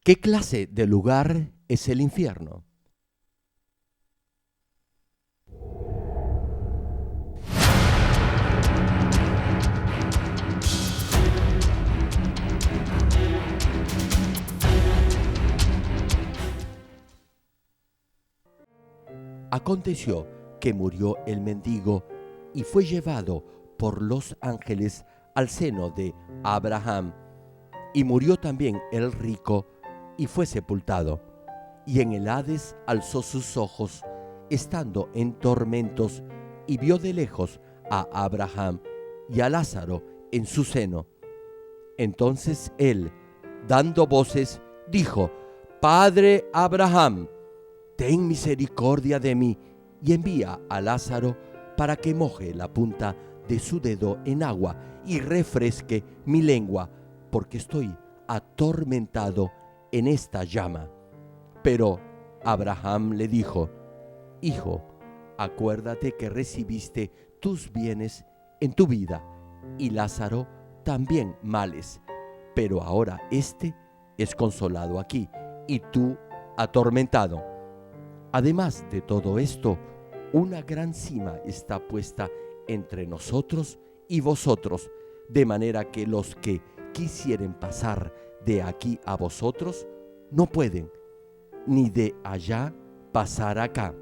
¿Qué clase de lugar es el infierno? Aconteció que murió el mendigo y fue llevado por los ángeles al seno de Abraham. Y murió también el rico y fue sepultado. Y en el Hades alzó sus ojos, estando en tormentos, y vio de lejos a Abraham y a Lázaro en su seno. Entonces él, dando voces, dijo: Padre Abraham, ten misericordia de mí, y envía a Lázaro para que moje la punta de su dedo en agua y refresque mi lengua, porque estoy atormentado en esta llama. Pero Abraham le dijo: Hijo, acuérdate que recibiste tus bienes en tu vida, y Lázaro también males, pero ahora éste es consolado aquí, y tú atormentado. Además de todo esto, una gran cima está puesta entre nosotros y vosotros, de manera que los que quisieren pasar de aquí a vosotros no pueden, ni de allá pasar acá.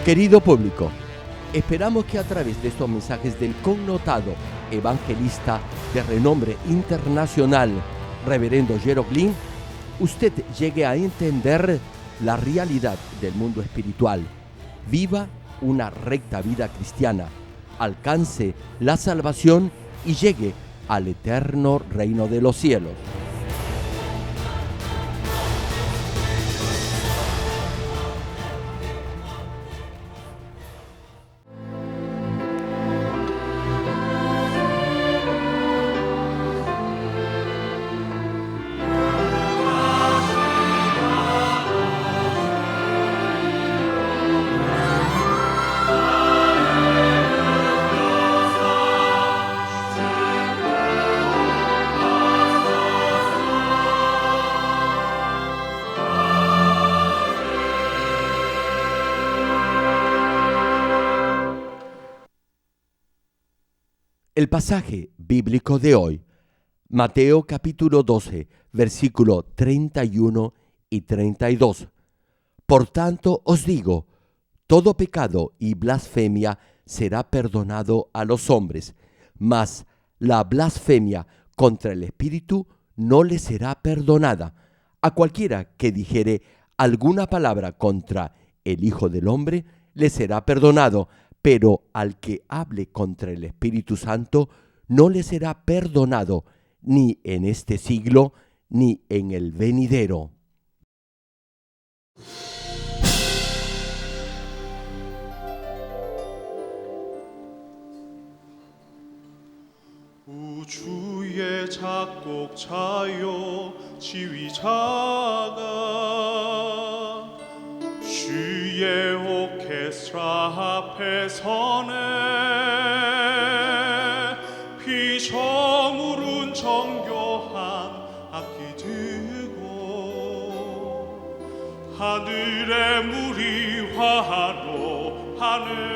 Querido público, esperamos que a través de estos mensajes del connotado evangelista de renombre internacional, Reverendo Gerald Green, usted llegue a entender la realidad del mundo espiritual, viva una recta vida cristiana, alcance la salvación y llegue al eterno reino de los cielos. El pasaje bíblico de hoy, Mateo capítulo 12, versículo 31 y 32. Por tanto os digo, todo pecado y blasfemia será perdonado a los hombres, mas la blasfemia contra el Espíritu no le será perdonada. A cualquiera que dijere alguna palabra contra el Hijo del Hombre, le será perdonado, pero al que hable contra el Espíritu Santo, no le será perdonado, ni en este siglo, ni en el venidero. 우주의 작곡자여 지휘자가 주의 오케스트라 앞에 서네 피저물은 정교한 악기 들고 하늘의 물이 화로하네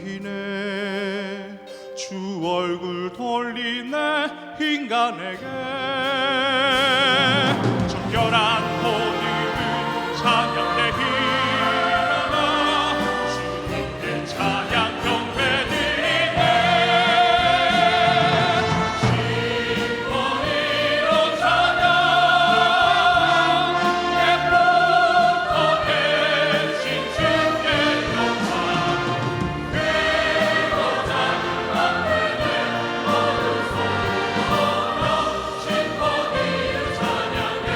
이내 주 얼굴 돌리네 인간에게 정결한 본인을 찬양해 일어나 주님께 찬양 경배 드리네 신머리로 찬양 예쁘고 계신 주께 영광 그리고 작은 밤들에 모든 소리로 신머리로 찬양해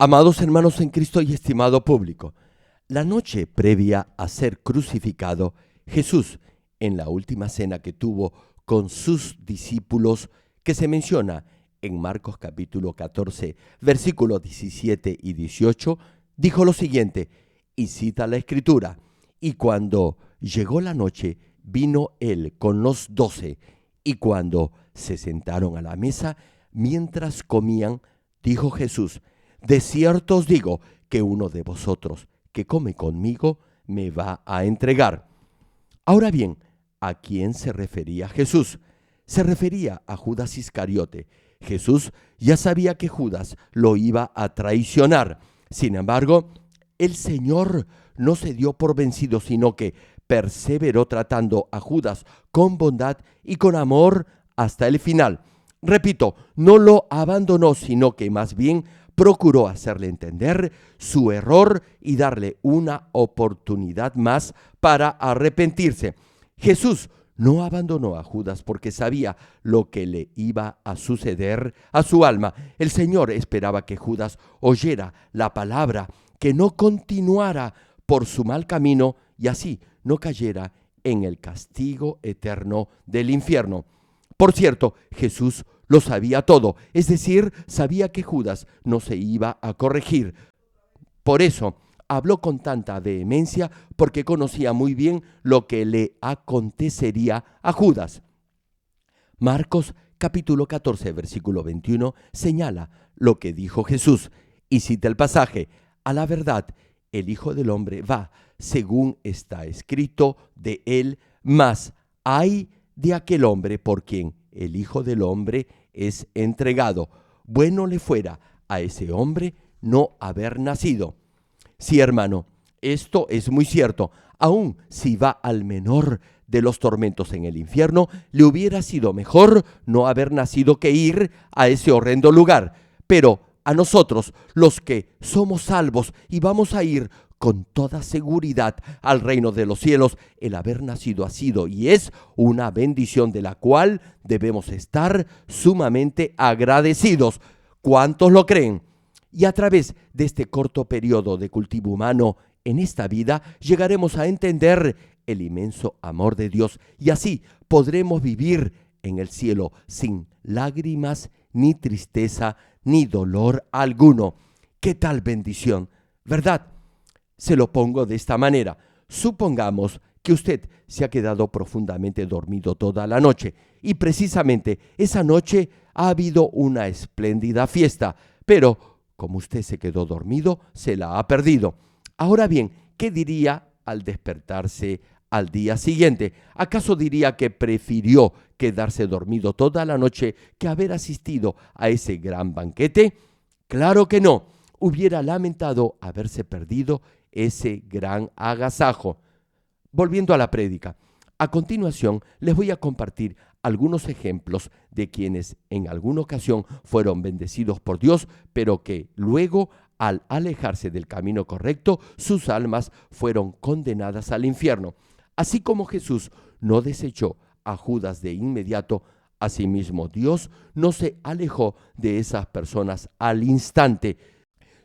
Amados hermanos en Cristo y estimado público, la noche previa a ser crucificado, Jesús, en la última cena que tuvo con sus discípulos, que se menciona en Marcos capítulo 14, versículos 17 y 18, dijo lo siguiente, y cita la Escritura, y cuando llegó la noche, vino él con los 12, y cuando se sentaron a la mesa, mientras comían, dijo Jesús, de cierto os digo que uno de vosotros que come conmigo me va a entregar. Ahora bien, ¿a quién se refería Jesús? Se refería a Judas Iscariote. Jesús ya sabía que Judas lo iba a traicionar. Sin embargo, el Señor no se dio por vencido, sino que perseveró tratando a Judas con bondad y con amor hasta el final. Repito, no lo abandonó, sino que más bien procuró hacerle entender su error y darle una oportunidad más para arrepentirse. Jesús no abandonó a Judas porque sabía lo que le iba a suceder a su alma. El Señor esperaba que Judas oyera la palabra, que no continuara por su mal camino y así no cayera en el castigo eterno del infierno. Por cierto, Jesús lo sabía todo, es decir, sabía que Judas no se iba a corregir. Por eso habló con tanta vehemencia, porque conocía muy bien lo que le acontecería a Judas. Marcos capítulo 14, versículo 21 señala lo que dijo Jesús y cita el pasaje: a la verdad, el Hijo del Hombre va, según está escrito de él, mas ay de aquel hombre por quien el Hijo del Hombre es entregado. Bueno le fuera a ese hombre no haber nacido. Sí, hermano, esto es muy cierto. Aun si va al menor de los tormentos en el infierno, le hubiera sido mejor no haber nacido que ir a ese horrendo lugar. Pero a nosotros, los que somos salvos y vamos a ir con toda seguridad al reino de los cielos, el haber nacido ha sido y es una bendición de la cual debemos estar sumamente agradecidos. ¿Cuántos lo creen? Y a través de este corto periodo de cultivo humano en esta vida, llegaremos a entender el inmenso amor de Dios y así podremos vivir en el cielo sin lágrimas, ni tristeza, ni dolor alguno. ¿Qué tal bendición? ¿Verdad? Se lo pongo de esta manera. Supongamos que usted se ha quedado profundamente dormido toda la noche y precisamente esa noche ha habido una espléndida fiesta, pero como usted se quedó dormido, se la ha perdido. Ahora bien, ¿qué diría al despertarse al día siguiente. ¿Acaso diría que prefirió quedarse dormido toda la noche que haber asistido a ese gran banquete? Claro que no. Hubiera lamentado haberse perdido ese gran agasajo. Volviendo a la prédica, a continuación les voy a compartir algunos ejemplos de quienes en alguna ocasión fueron bendecidos por Dios, pero que luego, al alejarse del camino correcto, sus almas fueron condenadas al infierno. Así como Jesús no desechó a Judas de inmediato, asimismo Dios no se alejó de esas personas al instante.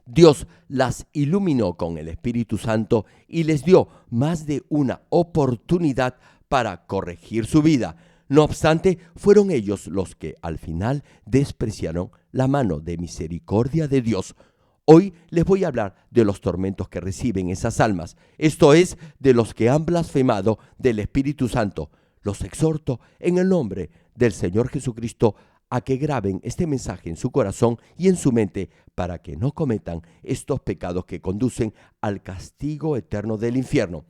Dios las iluminó con el Espíritu Santo y les dio más de una oportunidad para corregir su vida. No obstante, fueron ellos los que al final despreciaron la mano de misericordia de Dios. Hoy les voy a hablar de los tormentos que reciben esas almas, esto es, de los que han blasfemado del Espíritu Santo. Los exhorto en el nombre del Señor Jesucristo a que graben este mensaje en su corazón y en su mente para que no cometan estos pecados que conducen al castigo eterno del infierno.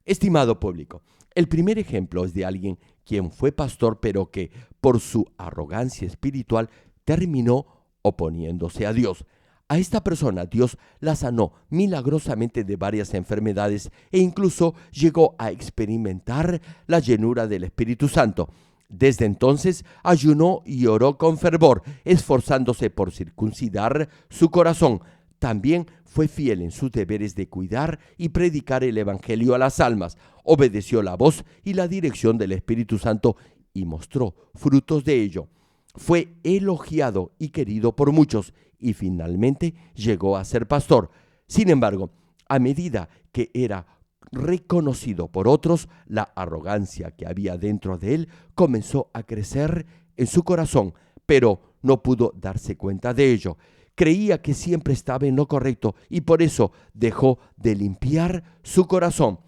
Estimado público, el primer ejemplo es de alguien quien fue pastor pero que por su arrogancia espiritual terminó oponiéndose a Dios. A esta persona Dios la sanó milagrosamente de varias enfermedades e incluso llegó a experimentar la llenura del Espíritu Santo. Desde entonces ayunó y oró con fervor, esforzándose por circuncidar su corazón. También fue fiel en sus deberes de cuidar y predicar el Evangelio a las almas. Obedeció la voz y la dirección del Espíritu Santo y mostró frutos de ello. Fue elogiado y querido por muchos y finalmente llegó a ser pastor. Sin embargo, a medida que era reconocido por otros, la arrogancia que había dentro de él comenzó a crecer en su corazón, pero no pudo darse cuenta de ello. Creía que siempre estaba en lo correcto y por eso dejó de limpiar su corazón.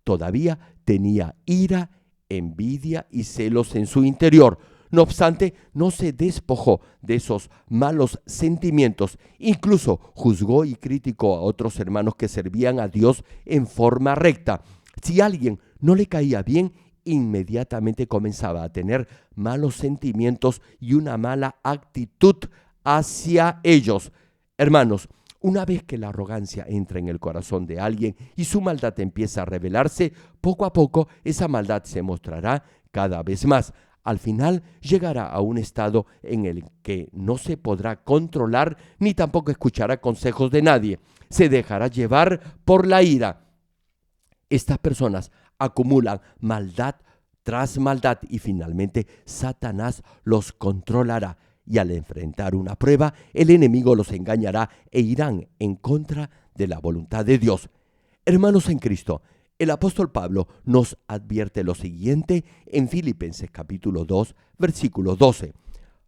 Todavía tenía ira, envidia y celos en su interior. No obstante, no se despojó de esos malos sentimientos. Incluso juzgó y criticó a otros hermanos que servían a Dios en forma recta. Si alguien no le caía bien, inmediatamente comenzaba a tener malos sentimientos y una mala actitud hacia ellos. Hermanos, una vez que la arrogancia entra en el corazón de alguien y su maldad empieza a revelarse, poco a poco esa maldad se mostrará cada vez más. Al final llegará a un estado en el que no se podrá controlar ni tampoco escuchará consejos de nadie. Se dejará llevar por la ira. Estas personas acumulan maldad tras maldad y finalmente Satanás los controlará. Y al enfrentar una prueba, el enemigo los engañará e irán en contra de la voluntad de Dios. Hermanos en Cristo, el apóstol Pablo nos advierte lo siguiente en Filipenses capítulo 2, versículo 12.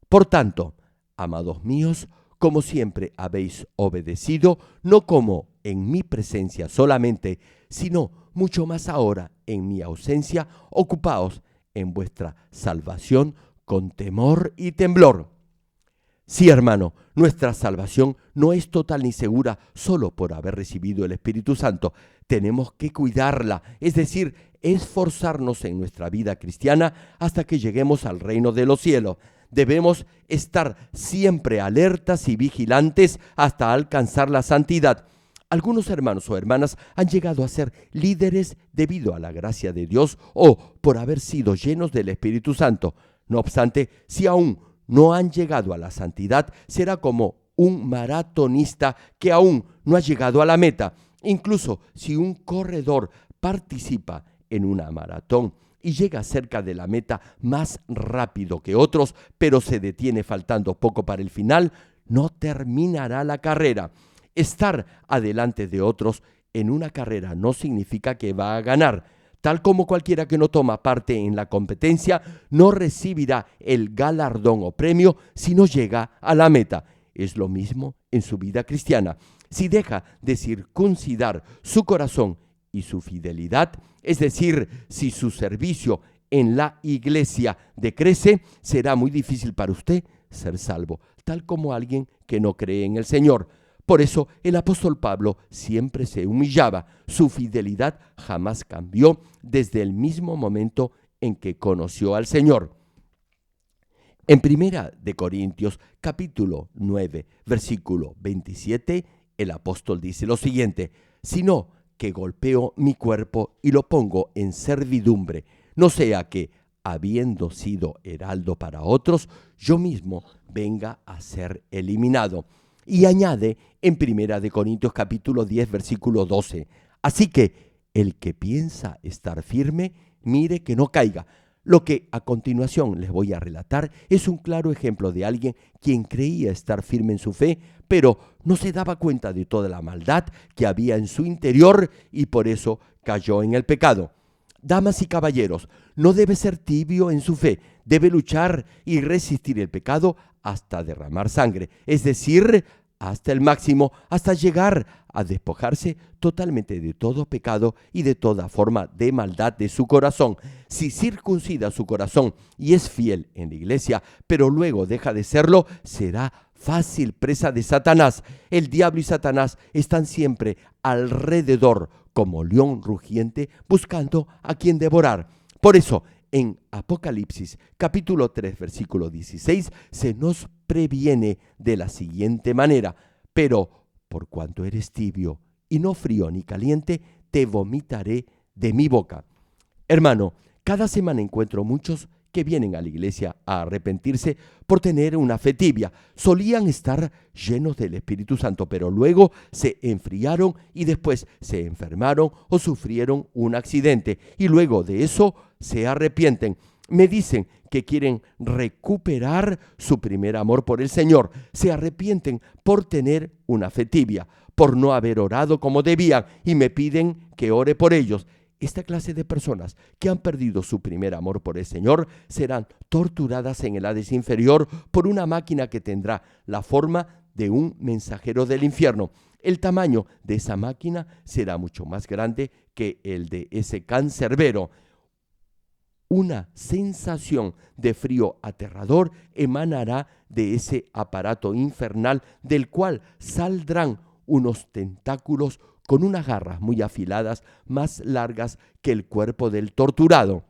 Por tanto, amados míos, como siempre habéis obedecido, no como en mi presencia solamente, sino mucho más ahora en mi ausencia, ocupaos en vuestra salvación con temor y temblor. Sí, hermano, nuestra salvación no es total ni segura solo por haber recibido el Espíritu Santo. Tenemos que cuidarla, es decir, esforzarnos en nuestra vida cristiana hasta que lleguemos al reino de los cielos. Debemos estar siempre alertas y vigilantes hasta alcanzar la santidad. Algunos hermanos o hermanas han llegado a ser líderes debido a la gracia de Dios o por haber sido llenos del Espíritu Santo. No obstante, si aún no han llegado a la santidad, será como un maratonista que aún no ha llegado a la meta. Incluso si un corredor participa en una maratón y llega cerca de la meta más rápido que otros, pero se detiene faltando poco para el final, no terminará la carrera. Estar adelante de otros en una carrera no significa que va a ganar. Tal como cualquiera que no toma parte en la competencia, no recibirá el galardón o premio si no llega a la meta. Es lo mismo en su vida cristiana. Si deja de circuncidar su corazón y su fidelidad, es decir, si su servicio en la iglesia decrece, será muy difícil para usted ser salvo, tal como alguien que no cree en el Señor. Por eso el apóstol Pablo siempre se humillaba. Su fidelidad jamás cambió desde el mismo momento en que conoció al Señor. En Primera de Corintios, capítulo 9, versículo 27, el apóstol dice lo siguiente: sino que golpeo mi cuerpo y lo pongo en servidumbre, no sea que, habiendo sido heraldo para otros, yo mismo venga a ser eliminado. Y añade en Primera de Corintios capítulo 10, versículo 12, así que el que piensa estar firme, mire que no caiga. Lo que a continuación les voy a relatar es un claro ejemplo de alguien quien creía estar firme en su fe, pero no se daba cuenta de toda la maldad que había en su interior y por eso cayó en el pecado. Damas y caballeros, no debe ser tibio en su fe, debe luchar y resistir el pecado hasta derramar sangre, es decir, hasta el máximo, hasta llegar a despojarse totalmente de todo pecado y de toda forma de maldad de su corazón. Si circuncida su corazón y es fiel en la iglesia, pero luego deja de serlo, será fácil presa de Satanás. El diablo y Satanás están siempre alrededor, como león rugiente, buscando a quien devorar. Por eso, en Apocalipsis capítulo 3, versículo 16, se nos previene de la siguiente manera: pero por cuanto eres tibio y no frío ni caliente, te vomitaré de mi boca. Hermano, cada semana encuentro muchos que vienen a la iglesia a arrepentirse por tener una fe tibia. Solían estar llenos del Espíritu Santo, pero luego se enfriaron y después se enfermaron o sufrieron un accidente y luego de eso se arrepienten. Me dicen que quieren recuperar su primer amor por el Señor. Se arrepienten por tener una fe tibia, por no haber orado como debían y me piden que ore por ellos. Esta clase de personas que han perdido su primer amor por el Señor serán torturadas en el Hades inferior por una máquina que tendrá la forma de un mensajero del infierno. El tamaño de esa máquina será mucho más grande que el de ese cancerbero. Una sensación de frío aterrador emanará de ese aparato infernal del cual saldrán unos tentáculos con unas garras muy afiladas, más largas que el cuerpo del torturado.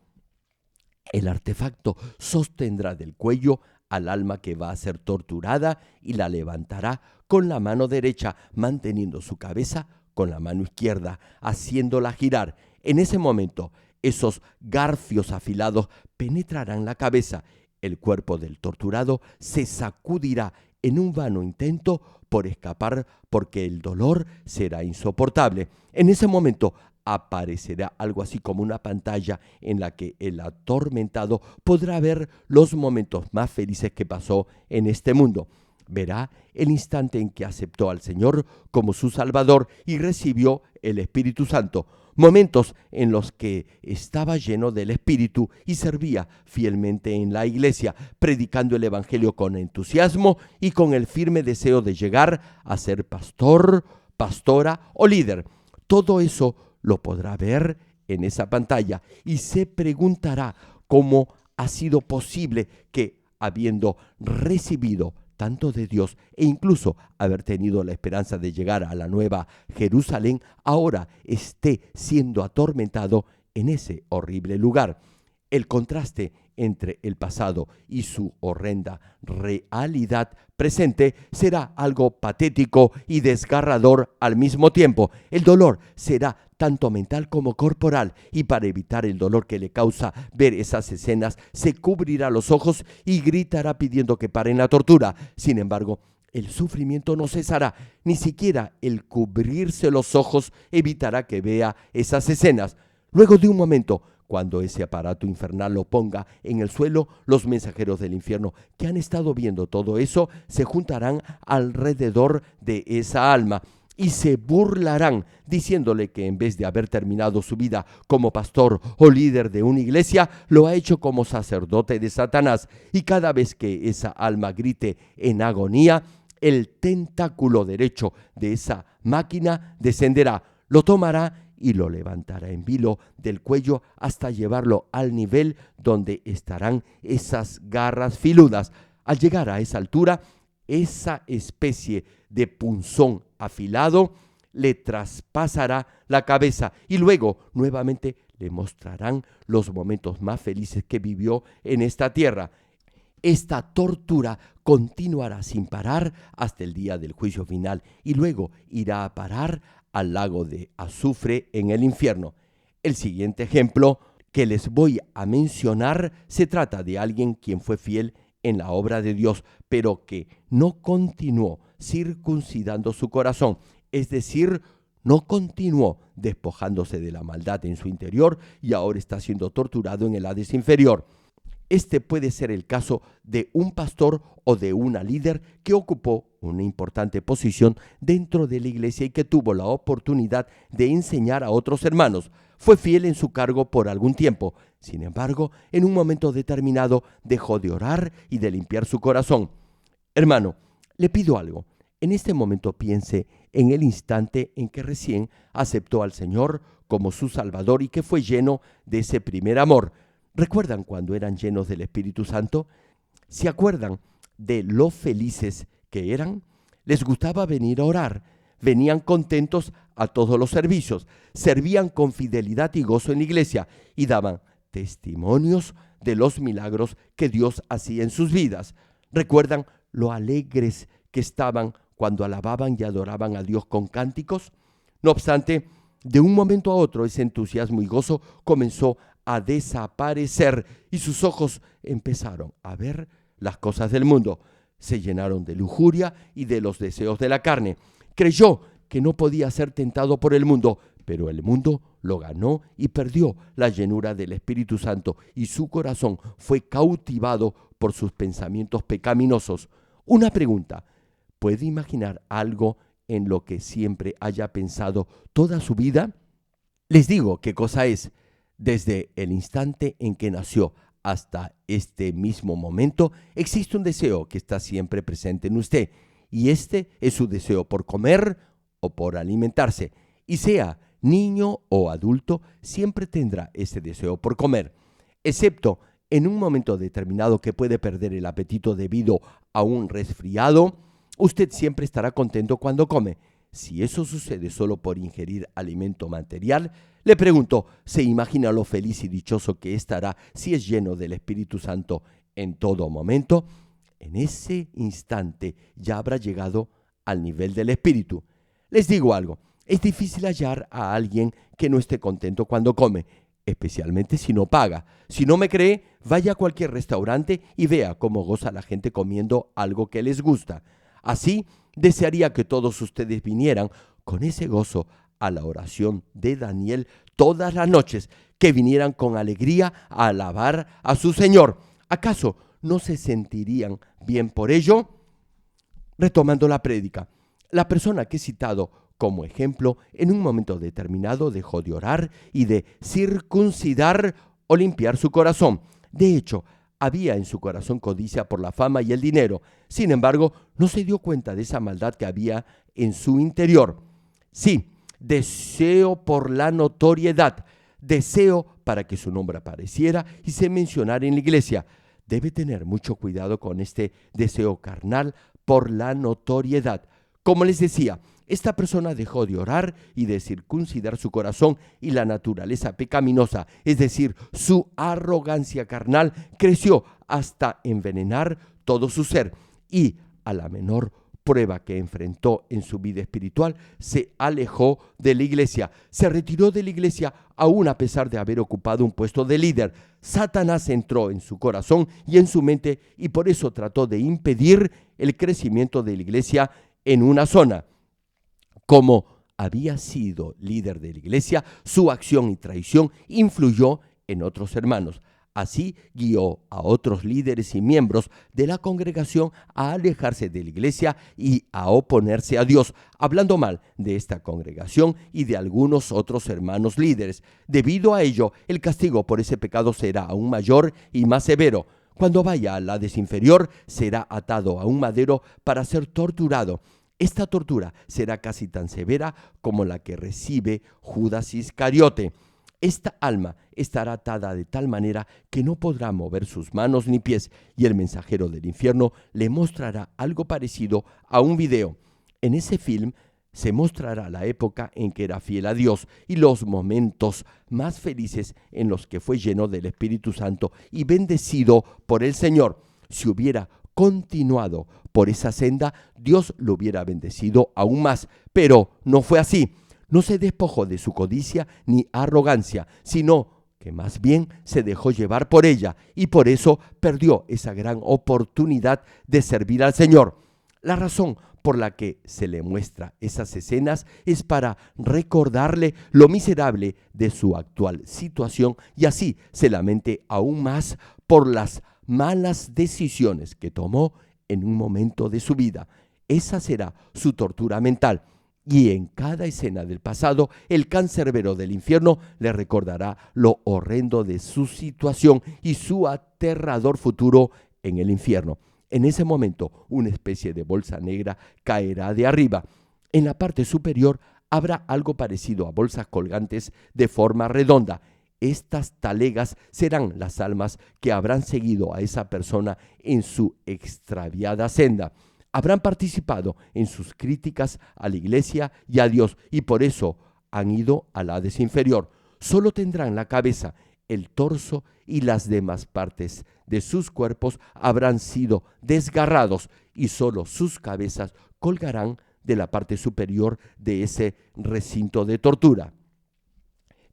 El artefacto sostendrá del cuello al alma que va a ser torturada y la levantará con la mano derecha, manteniendo su cabeza con la mano izquierda, haciéndola girar. En ese momento, esos garfios afilados penetrarán la cabeza. El cuerpo del torturado se sacudirá en un vano intento por escapar, porque el dolor será insoportable. En ese momento aparecerá algo así como una pantalla en la que el atormentado podrá ver los momentos más felices que pasó en este mundo. Verá el instante en que aceptó al Señor como su Salvador y recibió el Espíritu Santo. Momentos en los que estaba lleno del Espíritu y servía fielmente en la iglesia, predicando el Evangelio con entusiasmo y con el firme deseo de llegar a ser pastor, pastora o líder. Todo eso lo podrá ver en esa pantalla y se preguntará cómo ha sido posible que, habiendo recibido tanto de Dios e incluso haber tenido la esperanza de llegar a la nueva Jerusalén, ahora esté siendo atormentado en ese horrible lugar. El contraste entre el pasado y su horrenda realidad presente será algo patético y desgarrador al mismo tiempo. El dolor será tanto mental como corporal, y para evitar el dolor que le causa ver esas escenas, se cubrirá los ojos y gritará pidiendo que paren la tortura. Sin embargo, el sufrimiento no cesará, ni siquiera el cubrirse los ojos evitará que vea esas escenas. Luego de un momento, cuando ese aparato infernal lo ponga en el suelo, los mensajeros del infierno que han estado viendo todo eso se juntarán alrededor de esa alma y se burlarán, diciéndole que en vez de haber terminado su vida como pastor o líder de una iglesia, lo ha hecho como sacerdote de Satanás. Y cada vez que esa alma grite en agonía, el tentáculo derecho de esa máquina descenderá, lo tomará y lo levantará en vilo del cuello hasta llevarlo al nivel donde estarán esas garras filudas. Al llegar a esa altura, esa especie de punzón afilado le traspasará la cabeza y luego nuevamente le mostrarán los momentos más felices que vivió en esta tierra. Esta tortura continuará sin parar hasta el día del juicio final y luego irá a parar al lago de azufre en el infierno. El siguiente ejemplo que les voy a mencionar se trata de alguien quien fue fiel en la obra de Dios, pero que no continuó circuncidando su corazón, es decir, no continuó despojándose de la maldad en su interior y ahora está siendo torturado en el Hades inferior. Este puede ser el caso de un pastor o de una líder que ocupó una importante posición dentro de la iglesia y que tuvo la oportunidad de enseñar a otros hermanos. Fue fiel en su cargo por algún tiempo. Sin embargo, en un momento determinado dejó de orar y de limpiar su corazón. Hermano, le pido algo. En este momento piense en el instante en que recién aceptó al Señor como su Salvador y que fue lleno de ese primer amor. ¿Recuerdan cuando eran llenos del Espíritu Santo? ¿Se acuerdan de lo felices que eran? Les gustaba venir a orar, venían contentos a todos los servicios, servían con fidelidad y gozo en la iglesia y daban testimonios de los milagros que Dios hacía en sus vidas. ¿Recuerdan lo alegres que estaban cuando alababan y adoraban a Dios con cánticos? No obstante, de un momento a otro ese entusiasmo y gozo comenzó a desaparecer y sus ojos empezaron a ver las cosas del mundo. Se llenaron de lujuria y de los deseos de la carne. Creyó que no podía ser tentado por el mundo, pero el mundo lo ganó y perdió la llenura del Espíritu Santo y su corazón fue cautivado por sus pensamientos pecaminosos. Una pregunta: ¿puede imaginar algo en lo que siempre haya pensado toda su vida? Les digo qué cosa es. Desde el instante en que nació hasta este mismo momento, existe un deseo que está siempre presente en usted, y este es su deseo por comer o por alimentarse. Y sea niño o adulto, siempre tendrá ese deseo por comer, excepto en un momento determinado que puede perder el apetito debido a un resfriado. Usted siempre estará contento cuando come. Si eso sucede solo por ingerir alimento material, le pregunto, ¿se imagina lo feliz y dichoso que estará si es lleno del Espíritu Santo en todo momento? En ese instante ya habrá llegado al nivel del Espíritu. Les digo algo, es difícil hallar a alguien que no esté contento cuando come, especialmente si no paga. Si no me cree, vaya a cualquier restaurante y vea cómo goza la gente comiendo algo que les gusta. Así, desearía que todos ustedes vinieran con ese gozo a la oración de Daniel todas las noches, que vinieran con alegría a alabar a su Señor. ¿Acaso no se sentirían bien por ello? Retomando la prédica, la persona que he citado como ejemplo en un momento determinado dejó de orar y de circuncidar o limpiar su corazón. De hecho, había en su corazón codicia por la fama y el dinero. Sin embargo, no se dio cuenta de esa maldad que había en su interior. Sí, deseo por la notoriedad, deseo para que su nombre apareciera y se mencionara en la iglesia. Debe tener mucho cuidado con este deseo carnal por la notoriedad. Como les decía, esta persona dejó de orar y de circuncidar su corazón y la naturaleza pecaminosa, es decir, su arrogancia carnal, creció hasta envenenar todo su ser y a la menor prueba que enfrentó en su vida espiritual, se alejó de la iglesia, se retiró de la iglesia aún a pesar de haber ocupado un puesto de líder. Satanás entró en su corazón y en su mente y por eso trató de impedir el crecimiento de la iglesia en una zona. Como había sido líder de la iglesia, su acción y traición influyó en otros hermanos. Así guió a otros líderes y miembros de la congregación a alejarse de la iglesia y a oponerse a Dios, hablando mal de esta congregación y de algunos otros hermanos líderes. Debido a ello, el castigo por ese pecado será aún mayor y más severo. Cuando vaya al Hades inferior, será atado a un madero para ser torturado. Esta tortura será casi tan severa como la que recibe Judas Iscariote. Esta alma estará atada de tal manera que no podrá mover sus manos ni pies, y el mensajero del infierno le mostrará algo parecido a un video. En ese film Se mostrará la época en que era fiel a Dios y los momentos más felices en los que fue lleno del Espíritu Santo y bendecido por el Señor. Si hubiera continuado por esa senda, Dios lo hubiera bendecido aún más, pero no fue así. No se despojó de su codicia ni arrogancia, sino que más bien se dejó llevar por ella y por eso perdió esa gran oportunidad de servir al Señor. La razón por la que se le muestra esas escenas es para recordarle lo miserable de su actual situación y así se lamente aún más por las malas decisiones que tomó en un momento de su vida. Esa será su tortura mental. Y en cada escena del pasado, el cancerbero del infierno le recordará lo horrendo de su situación y su aterrador futuro en el infierno. En ese momento, una especie de bolsa negra caerá de arriba. En la parte superior habrá algo parecido a bolsas colgantes de forma redonda. Estas talegas serán las almas que habrán seguido a esa persona en su extraviada senda. Habrán participado en sus críticas a la iglesia y a Dios y por eso han ido al Hades inferior. Solo tendrán la cabeza, el torso y las demás partes de sus cuerpos habrán sido desgarrados y solo sus cabezas colgarán de la parte superior de ese recinto de tortura.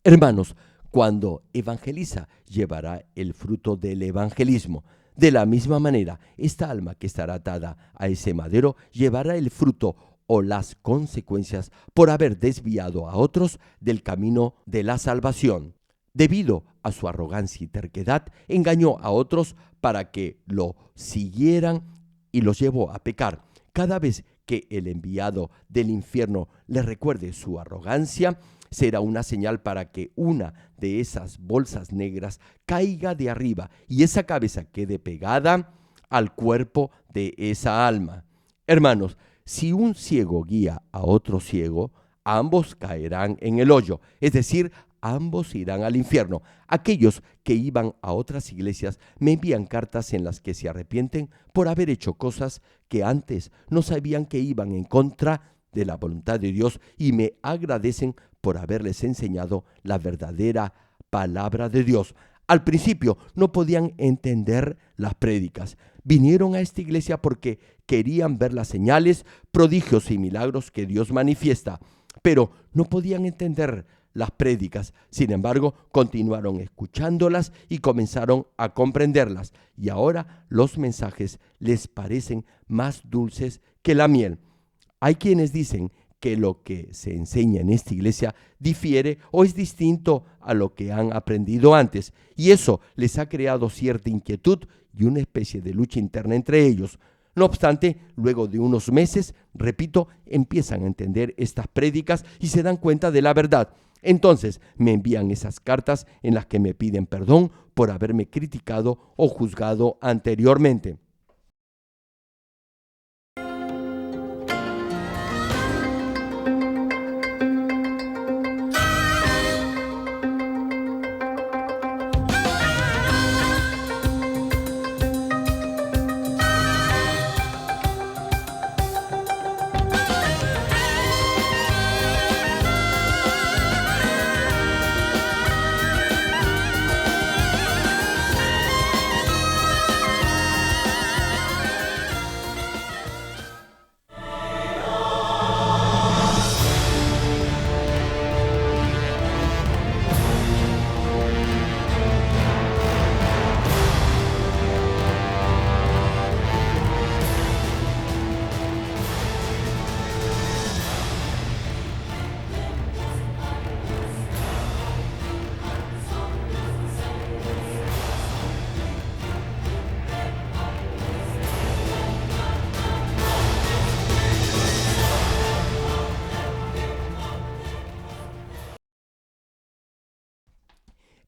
Hermanos, cuando evangeliza, llevará el fruto del evangelismo. De la misma manera, esta alma que estará atada a ese madero llevará el fruto o las consecuencias por haber desviado a otros del camino de la salvación. Debido a su arrogancia y terquedad, engañó a otros para que lo siguieran y los llevó a pecar. Cada vez que el enviado del infierno le recuerde su arrogancia, será una señal para que una de esas bolsas negras caiga de arriba y esa cabeza quede pegada al cuerpo de esa alma. Hermanos, si un ciego guía a otro ciego, ambos caerán en el hoyo, es decir, ambos irán al infierno. Aquellos que iban a otras iglesias me envían cartas en las que se arrepienten por haber hecho cosas que antes no sabían que iban en contra de la voluntad de Dios y me agradecen por haberles enseñado la verdadera palabra de Dios. Al principio no podían entender las prédicas. Vinieron a esta iglesia porque querían ver las señales, prodigios y milagros que Dios manifiesta, pero no podían entender las prédicas. Sin embargo, continuaron escuchándolas y comenzaron a comprenderlas. Y ahora los mensajes les parecen más dulces que la miel. Hay quienes dicen que lo que se enseña en esta iglesia difiere o es distinto a lo que han aprendido antes, y eso les ha creado cierta inquietud y una especie de lucha interna entre ellos. No obstante, luego de unos meses, repito, empiezan a entender estas prédicas y se dan cuenta de la verdad. Entonces me envían esas cartas en las que me piden perdón por haberme criticado o juzgado anteriormente.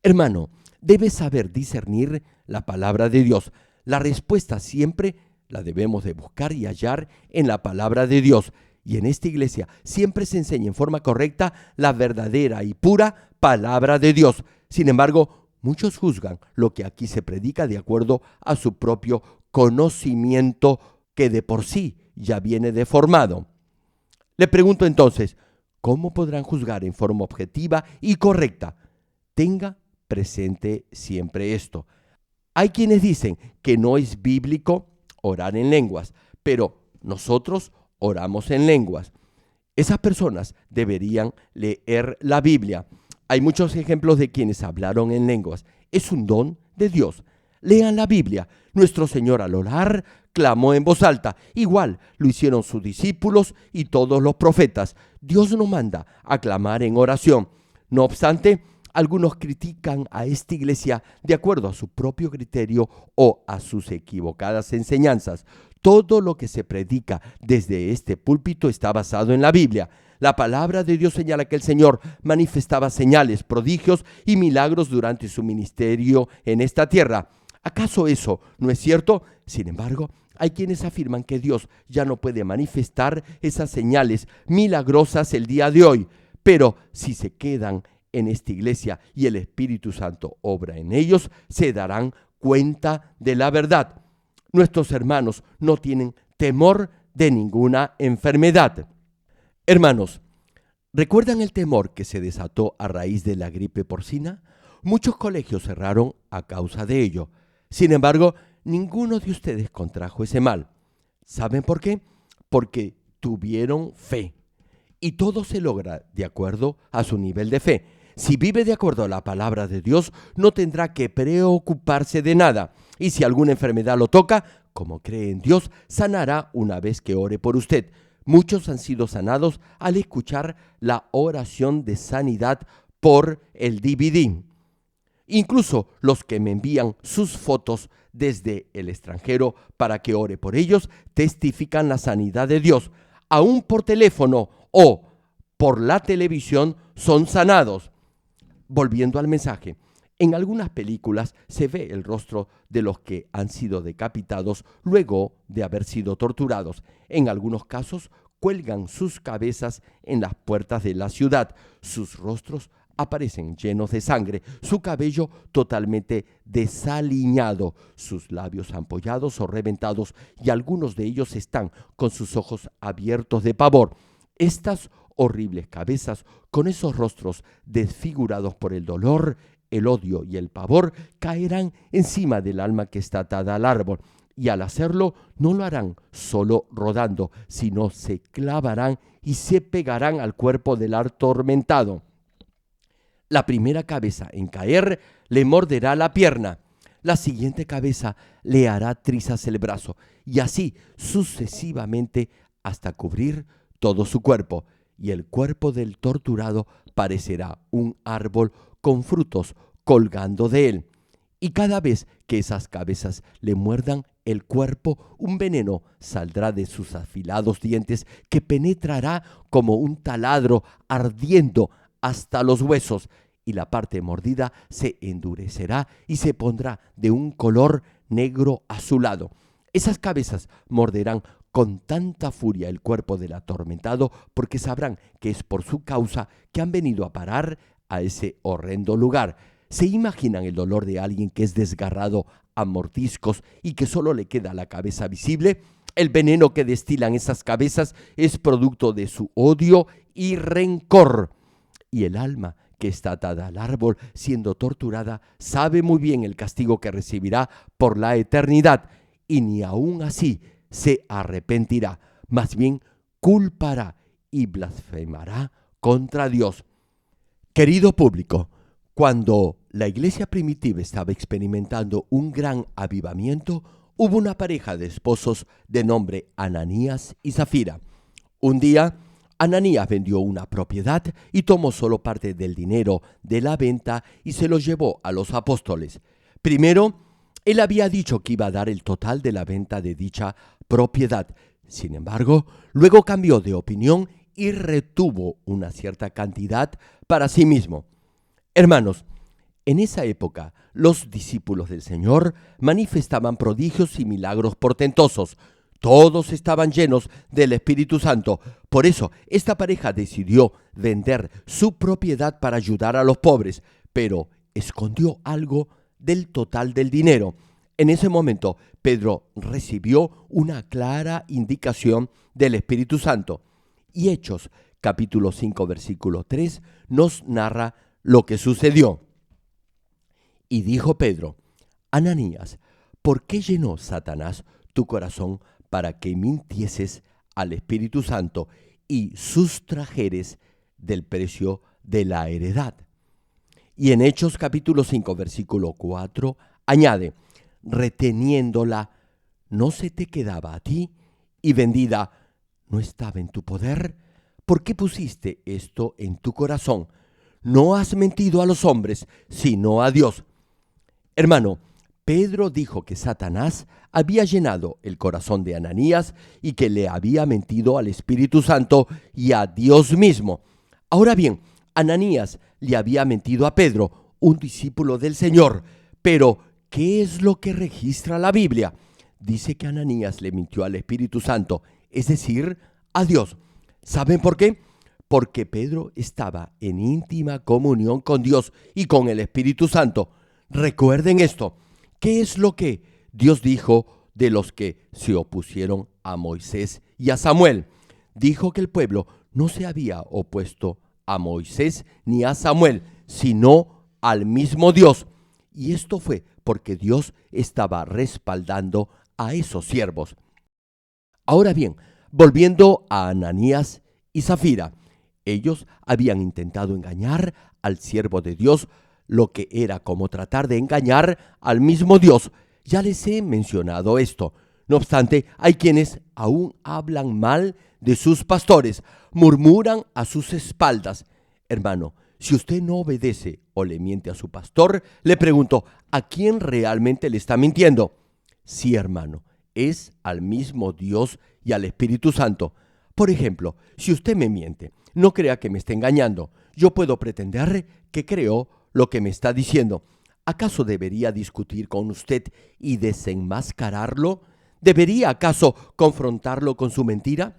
Hermano, debes saber discernir la palabra de Dios. La respuesta siempre la debemos de buscar y hallar en la palabra de Dios. Y en esta iglesia siempre se enseña en forma correcta la verdadera y pura palabra de Dios. Sin embargo, muchos juzgan lo que aquí se predica de acuerdo a su propio conocimiento que de por sí ya viene deformado. Le pregunto entonces, ¿cómo podrán juzgar en forma objetiva y correcta? Tenga presente siempre esto. Hay quienes dicen que no es bíblico orar en lenguas, pero nosotros oramos en lenguas. Esas personas deberían leer la Biblia. Hay muchos ejemplos de quienes hablaron en lenguas. Es un don de Dios. Lean la Biblia. Nuestro Señor al orar clamó en voz alta. Igual lo hicieron sus discípulos y todos los profetas. Dios nos manda a clamar en oración. No obstante, algunos critican a esta iglesia de acuerdo a su propio criterio o a sus equivocadas enseñanzas. Todo lo que se predica desde este púlpito está basado en la Biblia. La palabra de Dios señala que el Señor manifestaba señales, prodigios y milagros durante su ministerio en esta tierra. ¿Acaso eso no es cierto? Sin embargo, hay quienes afirman que Dios ya no puede manifestar esas señales milagrosas el día de hoy. Pero si se quedan en esta iglesia y el Espíritu Santo obra en ellos, se darán cuenta de la verdad. Nuestros hermanos no tienen temor de ninguna enfermedad. Hermanos, ¿recuerdan el temor que se desató a raíz de la gripe porcina? Muchos colegios cerraron a causa de ello. Sin embargo, ninguno de ustedes contrajo ese mal. ¿Saben por qué? Porque tuvieron fe. Y todo se logra de acuerdo a su nivel de fe. Si vive de acuerdo a la palabra de Dios, no tendrá que preocuparse de nada. Y si alguna enfermedad lo toca, como cree en Dios, sanará una vez que ore por usted. Muchos han sido sanados al escuchar la oración de sanidad por el DVD. Incluso los que me envían sus fotos desde el extranjero para que ore por ellos, testifican la sanidad de Dios. Aún por teléfono o por la televisión son sanados. Volviendo al mensaje, en algunas películas se ve el rostro de los que han sido decapitados luego de haber sido torturados. En algunos casos cuelgan sus cabezas en las puertas de la ciudad. Sus rostros aparecen llenos de sangre, su cabello totalmente desaliñado, sus labios ampollados o reventados, y algunos de ellos están con sus ojos abiertos de pavor. Estas horribles cabezas, con esos rostros desfigurados por el dolor, el odio y el pavor, caerán encima del alma que está atada al árbol. Y al hacerlo, no lo harán solo rodando, sino se clavarán y se pegarán al cuerpo del atormentado. La primera cabeza en caer le morderá la pierna. La siguiente cabeza le hará trizas el brazo, y así sucesivamente hasta cubrir todo su cuerpo. Y el cuerpo del torturado parecerá un árbol con frutos colgando de él. Y cada vez que esas cabezas le muerdan el cuerpo, un veneno saldrá de sus afilados dientes que penetrará como un taladro ardiendo hasta los huesos, y la parte mordida se endurecerá y se pondrá de un color negro azulado. Esas cabezas morderán con tanta furia el cuerpo del atormentado, porque sabrán que es por su causa que han venido a parar a ese horrendo lugar. ¿Se imaginan el dolor de alguien que es desgarrado a mordiscos y que solo le queda la cabeza visible? El veneno que destilan esas cabezas es producto de su odio y rencor. Y el alma que está atada al árbol siendo torturada sabe muy bien el castigo que recibirá por la eternidad, y ni aún así se arrepentirá, más bien culpará y blasfemará contra Dios. Querido público, cuando la iglesia primitiva estaba experimentando un gran avivamiento, hubo una pareja de esposos de nombre Ananías y Zafira. Un día, Ananías vendió una propiedad y tomó solo parte del dinero de la venta y se lo llevó a los apóstoles. Primero, él había dicho que iba a dar el total de la venta de dicha propiedad. Sin embargo, luego cambió de opinión y retuvo una cierta cantidad para sí mismo. Hermanos, en esa época, los discípulos del Señor manifestaban prodigios y milagros portentosos. Todos estaban llenos del Espíritu Santo. Por eso, esta pareja decidió vender su propiedad para ayudar a los pobres, pero escondió algo del total del dinero. En ese momento, Pedro recibió una clara indicación del Espíritu Santo. Y Hechos, capítulo 5, versículo 3, nos narra lo que sucedió. Y dijo Pedro: Ananías, ¿por qué llenó Satanás tu corazón para que mintieses al Espíritu Santo y sustrajeres del precio de la heredad? Y en Hechos capítulo 5, versículo 4, añade: reteniéndola, ¿no se te quedaba a ti? Y vendida, ¿no estaba en tu poder? ¿Por qué pusiste esto en tu corazón? No has mentido a los hombres, sino a Dios. Hermano, Pedro dijo que Satanás había llenado el corazón de Ananías y que le había mentido al Espíritu Santo y a Dios mismo. Ahora bien, Ananías le había mentido a Pedro, un discípulo del Señor. Pero, ¿qué es lo que registra la Biblia? Dice que Ananías le mintió al Espíritu Santo, es decir, a Dios. ¿Saben por qué? Porque Pedro estaba en íntima comunión con Dios y con el Espíritu Santo. Recuerden esto. ¿Qué es lo que Dios dijo de los que se opusieron a Moisés y a Samuel? Dijo que el pueblo no se había opuesto a Moisés ni a Samuel, sino al mismo Dios. Y esto fue porque Dios estaba respaldando a esos siervos. Ahora bien, volviendo a Ananías y Zafira, ellos habían intentado engañar al siervo de Dios, lo que era como tratar de engañar al mismo Dios. Ya les he mencionado esto. No obstante, hay quienes aún hablan mal de sus pastores, murmuran a sus espaldas. Hermano, si usted no obedece o le miente a su pastor, le pregunto, ¿a quién realmente le está mintiendo? Sí, hermano, es al mismo Dios y al Espíritu Santo. Por ejemplo, si usted me miente, no crea que me está engañando. Yo puedo pretender que creo lo que me está diciendo. ¿Acaso debería discutir con usted y desenmascararlo? ¿Debería acaso confrontarlo con su mentira?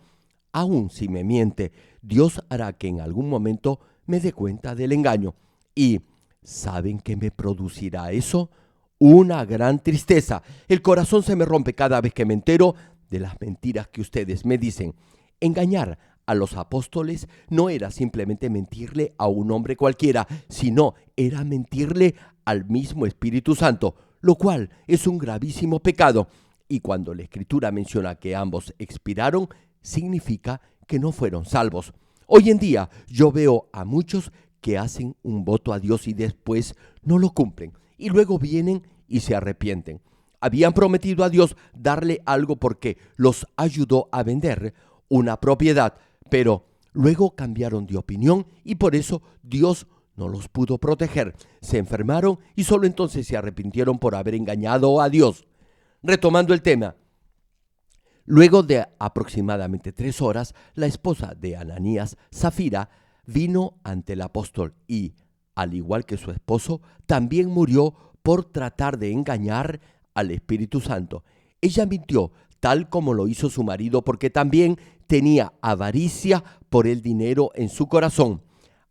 Aún si me miente, Dios hará que en algún momento me dé cuenta del engaño. ¿Y saben qué me producirá eso? Una gran tristeza. El corazón se me rompe cada vez que me entero de las mentiras que ustedes me dicen. Engañar a los apóstoles no era simplemente mentirle a un hombre cualquiera, sino era mentirle al mismo Espíritu Santo, lo cual es un gravísimo pecado. Y cuando la Escritura menciona que ambos expiraron, significa que no fueron salvos. Hoy en día yo veo a muchos que hacen un voto a Dios y después no lo cumplen, y luego vienen y se arrepienten. Habían prometido a Dios darle algo porque los ayudó a vender una propiedad, pero luego cambiaron de opinión y por eso Dios no los pudo proteger. Se enfermaron y solo entonces se arrepintieron por haber engañado a Dios. Retomando el tema, luego de aproximadamente 3 horas, la esposa de Ananías, Zafira, vino ante el apóstol y, al igual que su esposo, también murió por tratar de engañar al Espíritu Santo. Ella mintió tal como lo hizo su marido porque también tenía avaricia por el dinero en su corazón.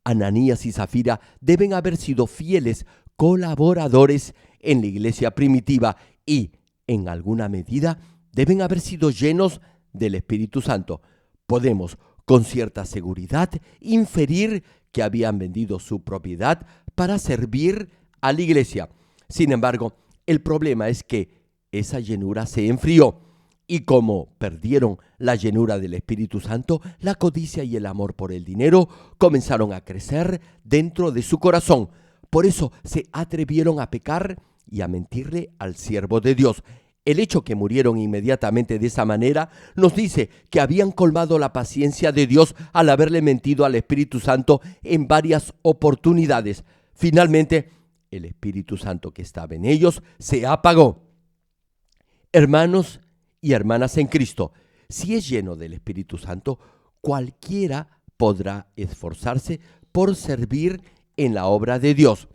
Ananías y Zafira deben haber sido fieles colaboradores en la iglesia primitiva y, en alguna medida, deben haber sido llenos del Espíritu Santo. Podemos, con cierta seguridad, inferir que habían vendido su propiedad para servir a la iglesia. Sin embargo, el problema es que esa llenura se enfrió. Y como perdieron la llenura del Espíritu Santo, la codicia y el amor por el dinero comenzaron a crecer dentro de su corazón. Por eso se atrevieron a pecar y a mentirle al siervo de Dios. El hecho que murieron inmediatamente de esa manera nos dice que habían colmado la paciencia de Dios al haberle mentido al Espíritu Santo en varias oportunidades. Finalmente, el Espíritu Santo que estaba en ellos se apagó. Hermanos y hermanas en Cristo, si es lleno del Espíritu Santo, cualquiera podrá esforzarse por servir en la obra de Dios.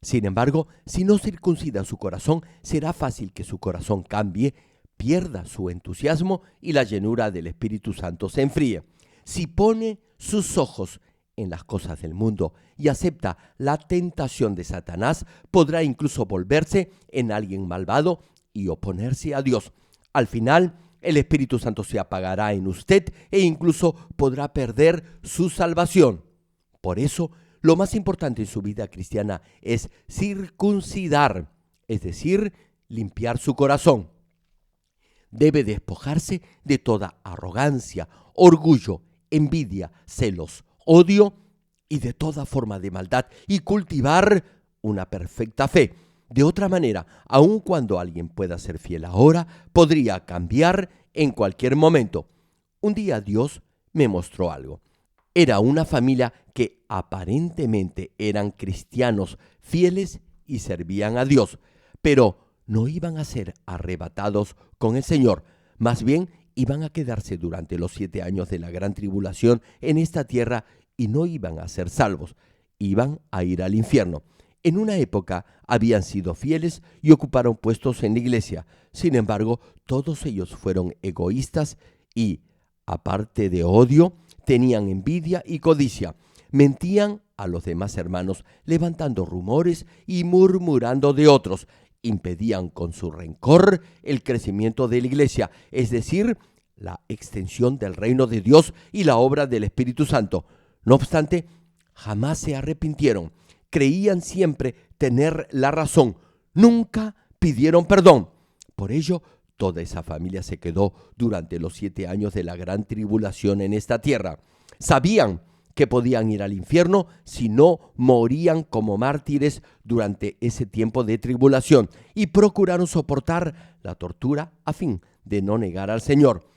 Sin embargo, si no circuncida su corazón, será fácil que su corazón cambie, pierda su entusiasmo y la llenura del Espíritu Santo se enfríe. Si pone sus ojos en las cosas del mundo y acepta la tentación de Satanás, podrá incluso volverse en alguien malvado y oponerse a Dios. Al final, el Espíritu Santo se apagará en usted e incluso podrá perder su salvación. Por eso, lo más importante en su vida cristiana es circuncidar, es decir, limpiar su corazón. Debe despojarse de toda arrogancia, orgullo, envidia, celos, odio y de toda forma de maldad y cultivar una perfecta fe. De otra manera, aun cuando alguien pueda ser fiel ahora, podría cambiar en cualquier momento. Un día Dios me mostró algo. Era una familia que aparentemente eran cristianos fieles y servían a Dios, pero no iban a ser arrebatados con el Señor, más bien iban a quedarse durante los 7 años de la gran tribulación en esta tierra y no iban a ser salvos, iban a ir al infierno. En una época habían sido fieles y ocuparon puestos en la iglesia. Sin embargo, todos ellos fueron egoístas y, aparte de odio, tenían envidia y codicia. Mentían a los demás hermanos, levantando rumores y murmurando de otros. Impedían con su rencor el crecimiento de la iglesia, es decir, la extensión del reino de Dios y la obra del Espíritu Santo. No obstante, jamás se arrepintieron. Creían siempre tener la razón. Nunca pidieron perdón. Por ello, toda esa familia se quedó durante los 7 años de la gran tribulación en esta tierra. Sabían que podían ir al infierno si no morían como mártires durante ese tiempo de tribulación y procuraron soportar la tortura a fin de no negar al Señor.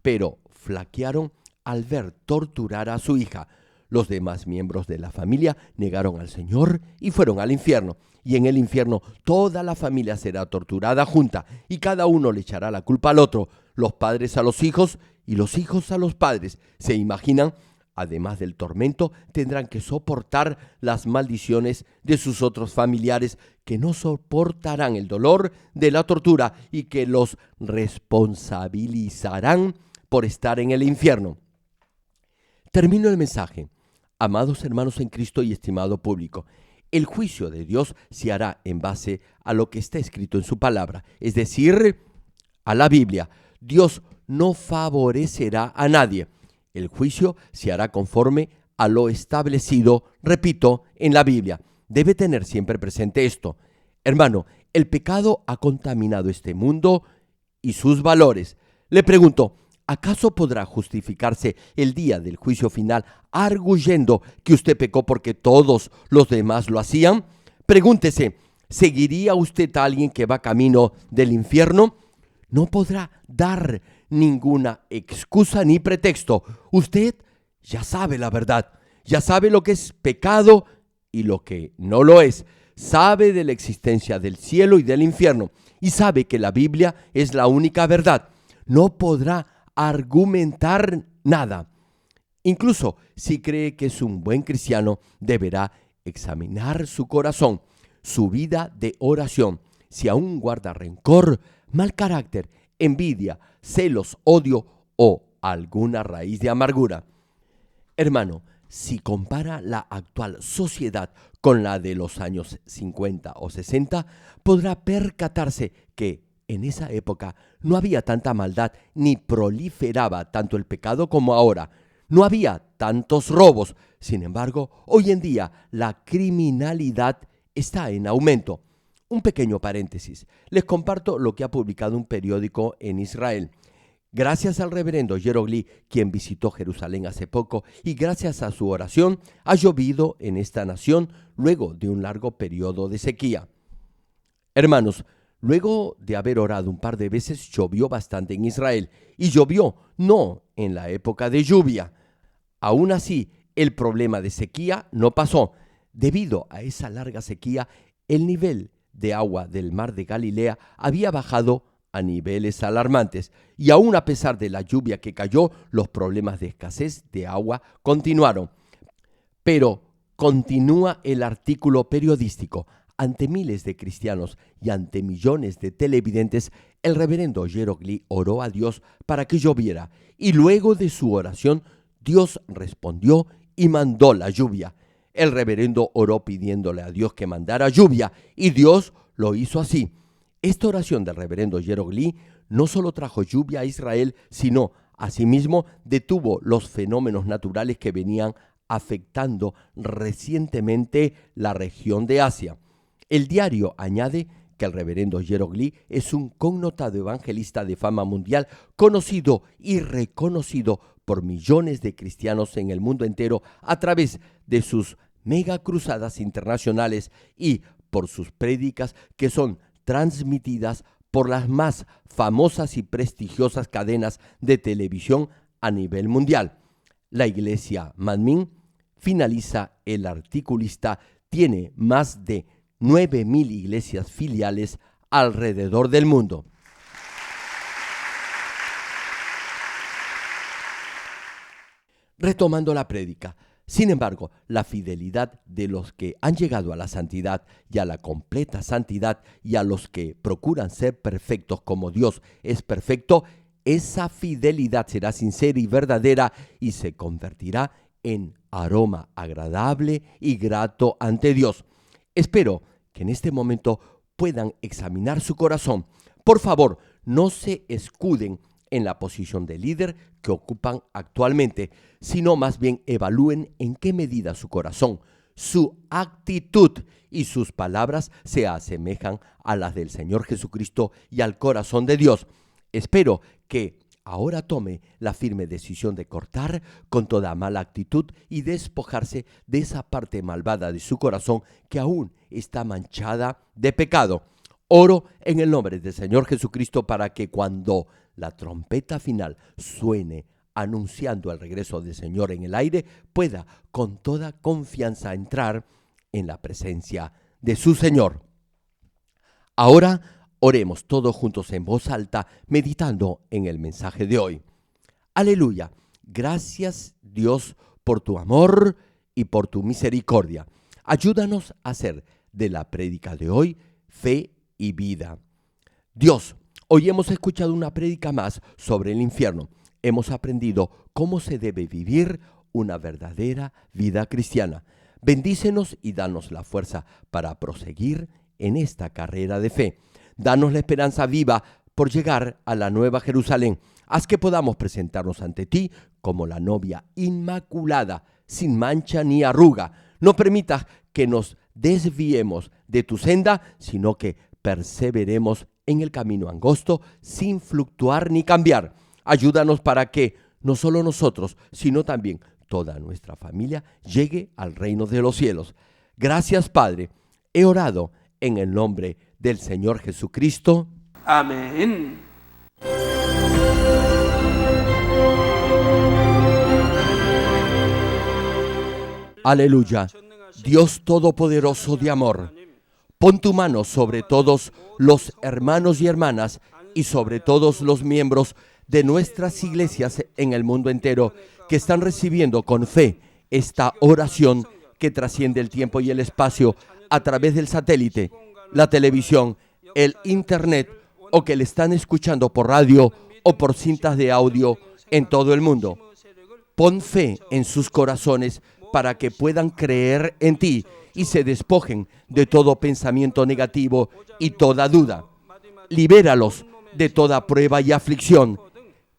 Pero flaquearon al ver torturar a su hija. Los demás miembros de la familia negaron al Señor y fueron al infierno. Y en el infierno toda la familia será torturada junta y cada uno le echará la culpa al otro, los padres a los hijos y los hijos a los padres. ¿Se imaginan? Además del tormento, tendrán que soportar las maldiciones de sus otros familiares que no soportarán el dolor de la tortura y que los responsabilizarán por estar en el infierno. Termino el mensaje. Amados hermanos en Cristo y estimado público, el juicio de Dios se hará en base a lo que está escrito en su palabra, es decir, a la Biblia. Dios no favorecerá a nadie. El juicio se hará conforme a lo establecido, repito, en la Biblia. Debe tener siempre presente esto. Hermano, el pecado ha contaminado este mundo y sus valores. Le pregunto, ¿acaso podrá justificarse el día del juicio final arguyendo que usted pecó porque todos los demás lo hacían? Pregúntese, ¿seguiría usted a alguien que va camino del infierno? No podrá dar ninguna excusa ni pretexto. Usted ya sabe la verdad, ya sabe lo que es pecado y lo que no lo es. Sabe de la existencia del cielo y del infierno y sabe que la Biblia es la única verdad. No podrá argumentar nada. Incluso si cree que es un buen cristiano, deberá examinar su corazón, su vida de oración. Si aún guarda rencor, mal carácter, envidia, celos, odio o alguna raíz de amargura. Hermano, si compara la actual sociedad con la de los años 50 o 60, podrá percatarse que en esa época no había tanta maldad ni proliferaba tanto el pecado como ahora. No había tantos robos. Sin embargo, hoy en día la criminalidad está en aumento. Un pequeño paréntesis. Les comparto lo que ha publicado un periódico en Israel. Gracias al reverendo Jerog Lee, quien visitó Jerusalén hace poco, y gracias a su oración, ha llovido en esta nación luego de un largo periodo de sequía. Hermanos, luego de haber orado un par de veces, llovió bastante en Israel, y llovió no en la época de lluvia. Aún así, el problema de sequía no pasó. Debido a esa larga sequía, el nivel de agua del mar de Galilea había bajado a niveles alarmantes, y aún a pesar de la lluvia que cayó, los problemas de escasez de agua continuaron. Pero continúa el artículo periodístico. Ante miles de cristianos y ante millones de televidentes, el reverendo Jerog Lee oró a Dios para que lloviera, y luego de su oración, Dios respondió y mandó la lluvia. El reverendo oró pidiéndole a Dios que mandara lluvia, y Dios lo hizo así. Esta oración del reverendo Jerog Lee no solo trajo lluvia a Israel, sino asimismo detuvo los fenómenos naturales que venían afectando recientemente la región de Asia. El diario añade que el reverendo Gerald Lee es un connotado evangelista de fama mundial, conocido y reconocido por millones de cristianos en el mundo entero a través de sus mega cruzadas internacionales y por sus prédicas que son transmitidas por las más famosas y prestigiosas cadenas de televisión a nivel mundial. La iglesia Manmin, finaliza el articulista, tiene más de 9,000 iglesias filiales alrededor del mundo. Retomando la prédica, sin embargo, la fidelidad de los que han llegado a la santidad y a la completa santidad y a los que procuran ser perfectos como Dios es perfecto, esa fidelidad será sincera y verdadera y se convertirá en aroma agradable y grato ante Dios. Espero que en este momento puedan examinar su corazón. Por favor, no se escuden en la posición de líder que ocupan actualmente, sino más bien evalúen en qué medida su corazón, su actitud y sus palabras se asemejan a las del Señor Jesucristo y al corazón de Dios. Espero que ahora tome la firme decisión de cortar con toda mala actitud y despojarse de esa parte malvada de su corazón que aún está manchada de pecado. Oro en el nombre del Señor Jesucristo para que cuando la trompeta final suene anunciando el regreso del Señor en el aire, pueda con toda confianza entrar en la presencia de su Señor. Ahora oremos todos juntos en voz alta, meditando en el mensaje de hoy. Aleluya. Gracias, Dios, por tu amor y por tu misericordia. Ayúdanos a hacer de la prédica de hoy fe y vida. Dios, hoy hemos escuchado una prédica más sobre el infierno. Hemos aprendido cómo se debe vivir una verdadera vida cristiana. Bendícenos y danos la fuerza para proseguir en esta carrera de fe. Danos la esperanza viva por llegar a la Nueva Jerusalén. Haz que podamos presentarnos ante ti como la novia inmaculada, sin mancha ni arruga. No permitas que nos desviemos de tu senda, sino que perseveremos en el camino angosto sin fluctuar ni cambiar. Ayúdanos para que no solo nosotros, sino también toda nuestra familia llegue al reino de los cielos. Gracias, Padre. He orado en el nombre del Señor Jesucristo. Amén. Aleluya. Dios Todopoderoso de amor, pon tu mano sobre todos los hermanos y hermanas y sobre todos los miembros de nuestras iglesias en el mundo entero que están recibiendo con fe esta oración que trasciende el tiempo y el espacio a través del satélite, la televisión, el internet o que le están escuchando por radio o por cintas de audio en todo el mundo. Pon fe en sus corazones para que puedan creer en ti y se despojen de todo pensamiento negativo y toda duda. Libéralos de toda prueba y aflicción.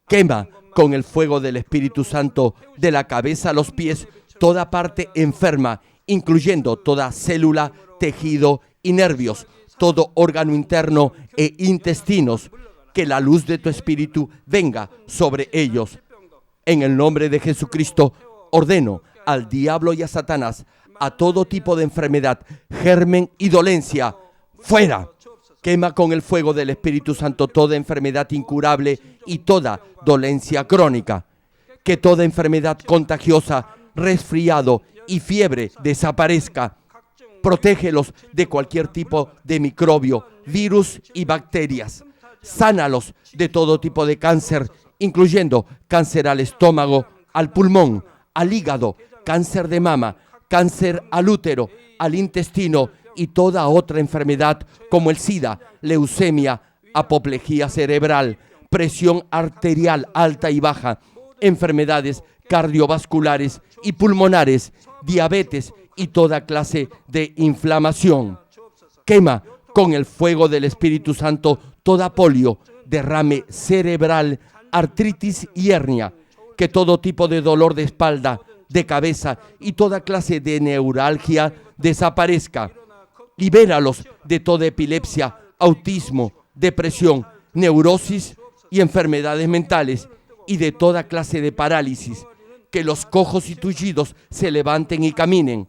Quema con el fuego del Espíritu Santo de la cabeza a los pies toda parte enferma, incluyendo toda célula, tejido y nervios, todo órgano interno e intestinos. Que la luz de tu Espíritu venga sobre ellos. En el nombre de Jesucristo, ordeno al diablo y a Satanás, a todo tipo de enfermedad, germen y dolencia, fuera. Quema con el fuego del Espíritu Santo toda enfermedad incurable y toda dolencia crónica. Que toda enfermedad contagiosa, resfriado y fiebre desaparezca. Protégelos de cualquier tipo de microbio, virus y bacterias. Sánalos de todo tipo de cáncer, incluyendo cáncer al estómago, al pulmón, al hígado, cáncer de mama, cáncer al útero, al intestino y toda otra enfermedad como el SIDA, leucemia, apoplejía cerebral, presión arterial alta y baja, enfermedades cardiovasculares y pulmonares, diabetes y toda clase de inflamación. Quema con el fuego del Espíritu Santo toda polio, derrame cerebral, artritis y hernia, que todo tipo de dolor de espalda, de cabeza y toda clase de neuralgia desaparezca. Libéralos de toda epilepsia, autismo, depresión, neurosis y enfermedades mentales y de toda clase de parálisis. Que los cojos y tullidos se levanten y caminen.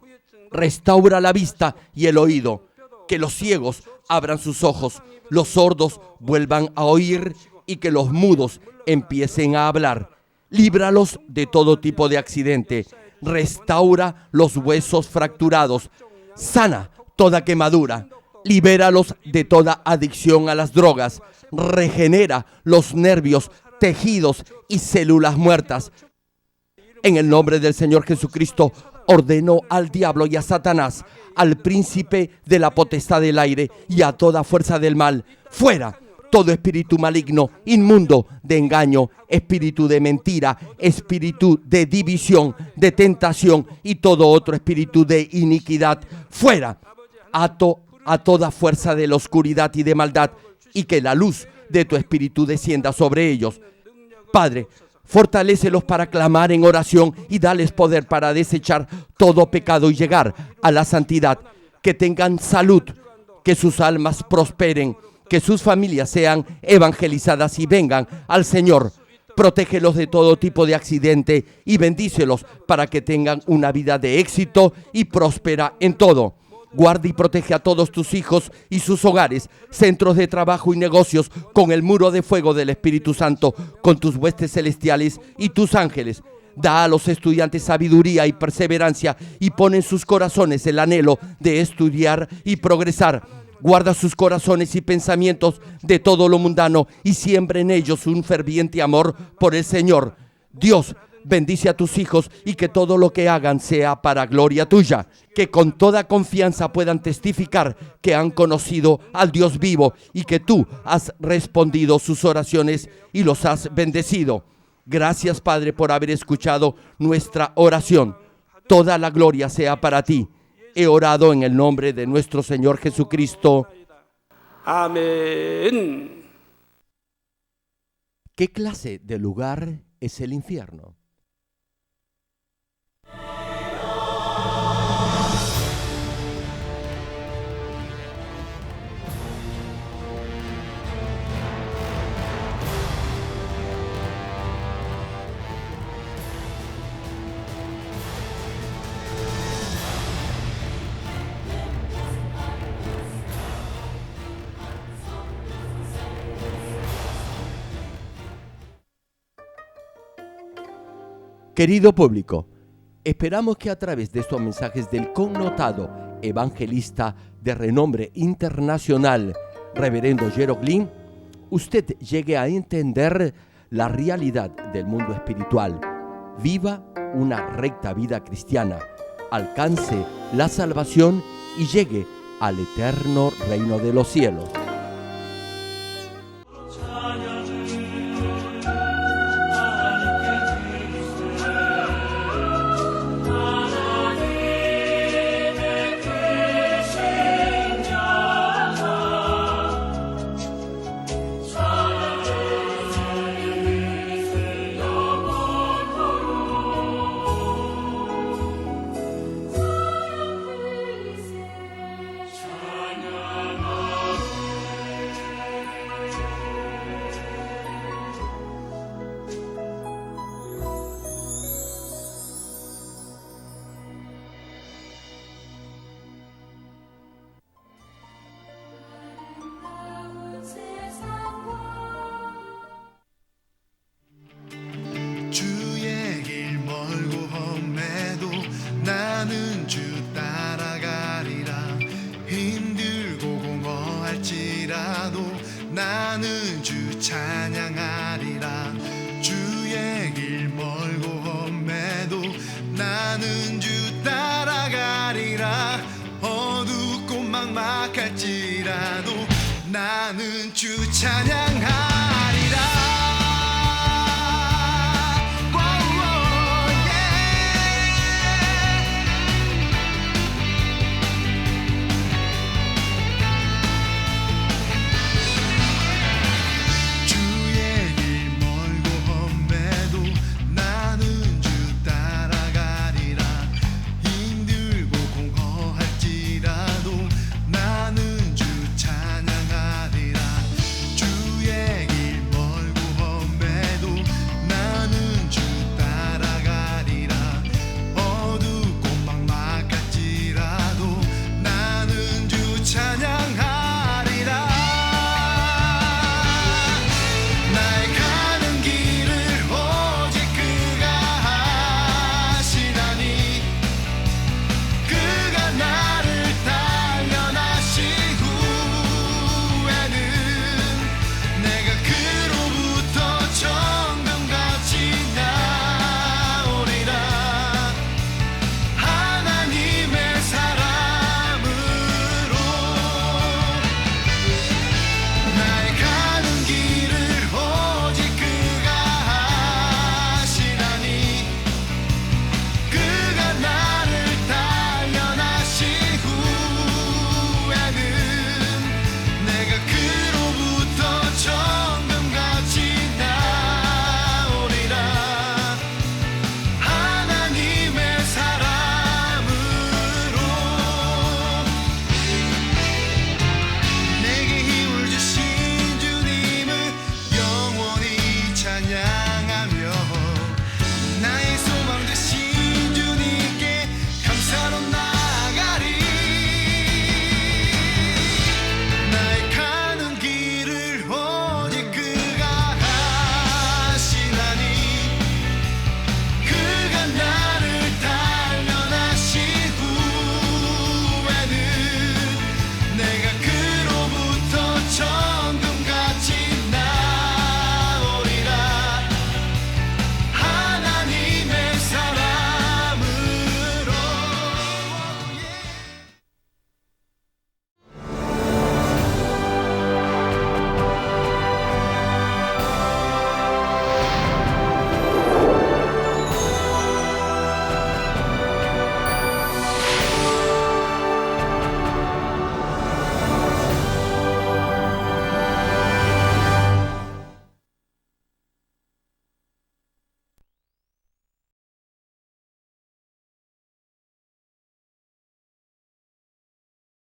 Restaura la vista y el oído. Que los ciegos abran sus ojos, los sordos vuelvan a oír y que los mudos empiecen a hablar. Líbralos de todo tipo de accidente. Restaura los huesos fracturados. Sana toda quemadura. Libéralos de toda adicción a las drogas. Regenera los nervios, tejidos y células muertas. En el nombre del Señor Jesucristo, ordeno al diablo y a Satanás, al príncipe de la potestad del aire y a toda fuerza del mal, fuera todo espíritu maligno, inmundo, de engaño, espíritu de mentira, espíritu de división, de tentación y todo otro espíritu de iniquidad, fuera. Ato a toda fuerza de la oscuridad y de maldad, y que la luz de tu espíritu descienda sobre ellos. Padre, fortalécelos para clamar en oración y dales poder para desechar todo pecado y llegar a la santidad. Que tengan salud, que sus almas prosperen, que sus familias sean evangelizadas y vengan al Señor. Protégelos de todo tipo de accidente y bendícelos para que tengan una vida de éxito y próspera en todo. Guarda y protege a todos tus hijos y sus hogares, centros de trabajo y negocios con el muro de fuego del Espíritu Santo, con tus huestes celestiales y tus ángeles. Da a los estudiantes sabiduría y perseverancia y pon en sus corazones el anhelo de estudiar y progresar. Guarda sus corazones y pensamientos de todo lo mundano y siembra en ellos un ferviente amor por el Señor. Dios, bendice a tus hijos y que todo lo que hagan sea para gloria tuya. Que con toda confianza puedan testificar que han conocido al Dios vivo y que tú has respondido sus oraciones y los has bendecido. Gracias, Padre, por haber escuchado nuestra oración. Toda la gloria sea para ti. He orado en el nombre de nuestro Señor Jesucristo. Amén. ¿Qué clase de lugar es el infierno? Querido público, esperamos que a través de estos mensajes del connotado evangelista de renombre internacional, Reverendo Jero Glynn, usted llegue a entender la realidad del mundo espiritual, viva una recta vida cristiana, alcance la salvación y llegue al eterno reino de los cielos. 주의 길 멀고 험해도 나는 주 따라가리라. 힘들고 공허할지라도 나는 주 찬양하리라. 주의 길 멀고 험해도 나는 주 따라가리라. 어둡고 막막할지라도 나는 주 찬양하리라.